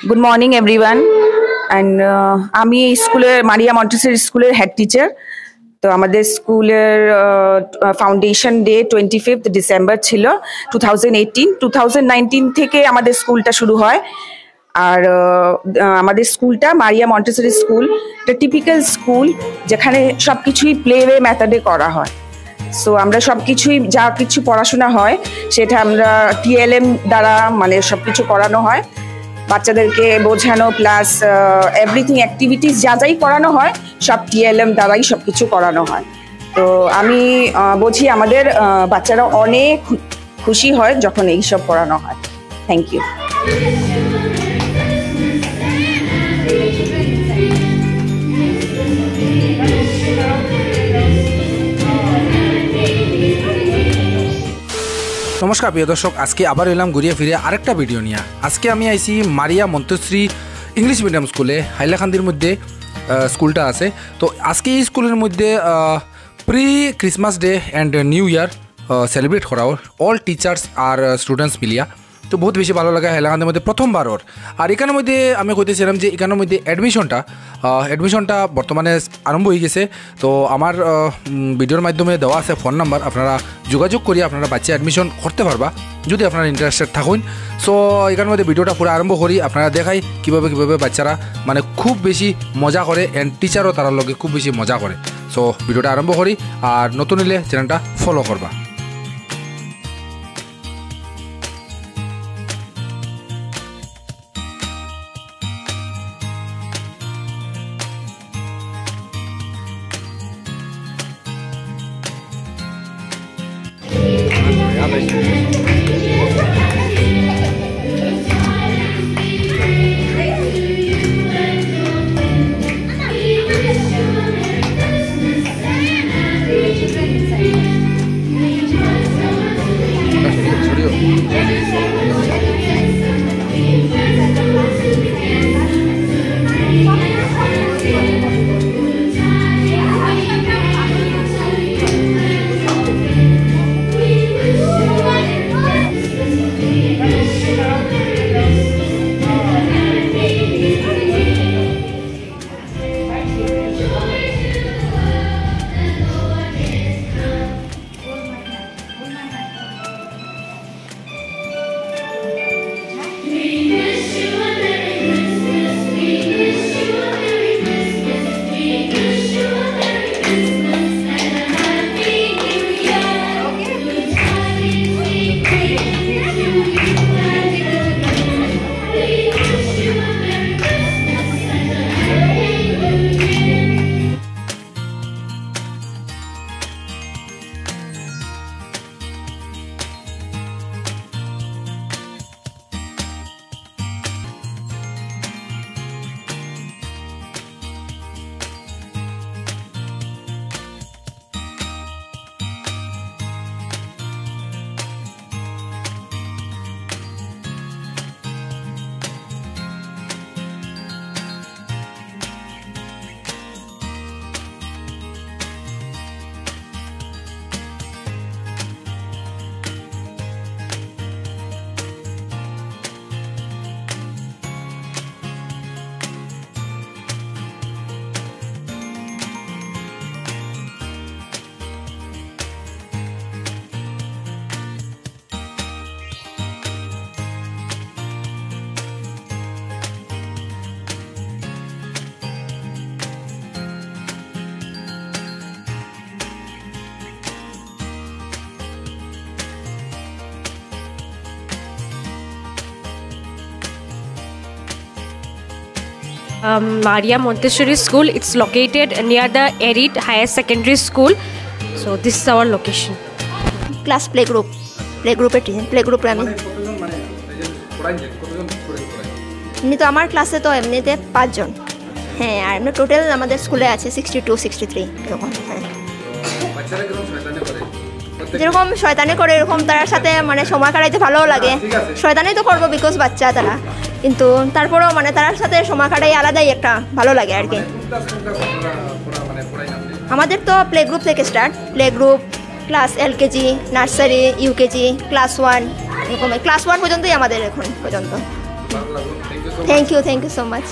Good morning, everyone. And আমি এই স্কুলের মারিয়া মন্টেসরি স্কুলের হেড টিচার। তো আমাদের স্কুলের ফাউন্ডেশন ডে 25 ডিসেম্বর ছিল 2018। 2019 থেকে আমাদের স্কুলটা শুরু হয়। আর আমাদের স্কুলটা মারিয়া মন্টেসরি স্কুল, একটা টিপিক্যাল স্কুল যেখানে সব কিছুই প্লে-ওয়ে মেথডে করা হয়। সো আমরা সব কিছুই যা কিছু পড়াশোনা হয় সেটা আমরা টিএলএম দ্বারা মানে সব কিছু করানো হয়। বাচ্চাদেরকে বোঝানো প্লাস এভরিথিং অ্যাক্টিভিটিস যা যাই করানো হয় সব টিএলএম দ্বারাই সব কিছু করানো হয়। তো আমি বুঝি আমাদের বাচ্চারা অনেক খুশি হয় যখন এইসব পড়ানো হয়। Thank you. নমস্কার প্রিয় দর্শক, আজকে আবার এলাম ঘুরিয়ে ফিরে আরেকটা ভিডিও নিয়ে। আজকে আমি আইছি মারিয়া মন্তেশ্রী ইংলিশ মিডিয়াম স্কুলে, হাইলাকান্দির মধ্যে স্কুলটা আছে। তো আজকে এই স্কুলের মধ্যে pre Christmas day and new year celebrate করা অল টিচার্স আর স্টুডেন্টস মিলিয়া। তো বহুত বেশি ভালো লাগে হাইলাকান্দির মধ্যে প্রথমবার ওর। আর এখানের মধ্যে আমি কইতেছিলাম যে এখানের মধ্যে অ্যাডমিশনটা বর্তমানে আরম্ভ হয়ে গেছে। তো আমার ভিডিওর মাধ্যমে দেওয়া আছে ফোন নাম্বার, আপনারা যোগাযোগ করিয়ে আপনারা বাচ্চা অ্যাডমিশন করতে পারবা যদি আপনারা ইন্টারেস্টেড থাকুন। সো এখানের মধ্যে ভিডিওটা পুরো আরম্ভ করি, আপনারা দেখাই কীভাবে বাচ্চারা মানে খুব বেশি মজা করে অ্যান্ড টিচারও তার লগে খুব বেশি মজা করে। সো ভিডিওটা আরম্ভ করি, আর নতুন হলে চ্যানেলটা ফলো করবা। Maria Montessori School. It's located near the Erit Higher Secondary School. So this is our location. Class playgroup. Playgroup আমি এমনি তো আমার ক্লাসে তো এমনিতে 5 জন। হ্যাঁ, আর এমনি টোটাল আমাদের স্কুলে আছে 62-63 এরকম। হ্যাঁ, যেরকম শয়তানি করে এরকম তার সাথে মানে সময় কাটাইতে ভালোও লাগে। শয়তানি তো করবো বিকজ বাচ্চা তারা, কিন্তু তারপরেও মানে তার সাথে সময় কাটাই আলাদাই একটা ভালো লাগে আর কি। আমাদের তো প্লে গ্রুপ থেকে start, play group class LKG, nursery, UKG, class 1 এরকম, ক্লাস 1 পর্যন্তই আমাদের এখন পর্যন্ত। ভালো লাগুন thank you thank you so much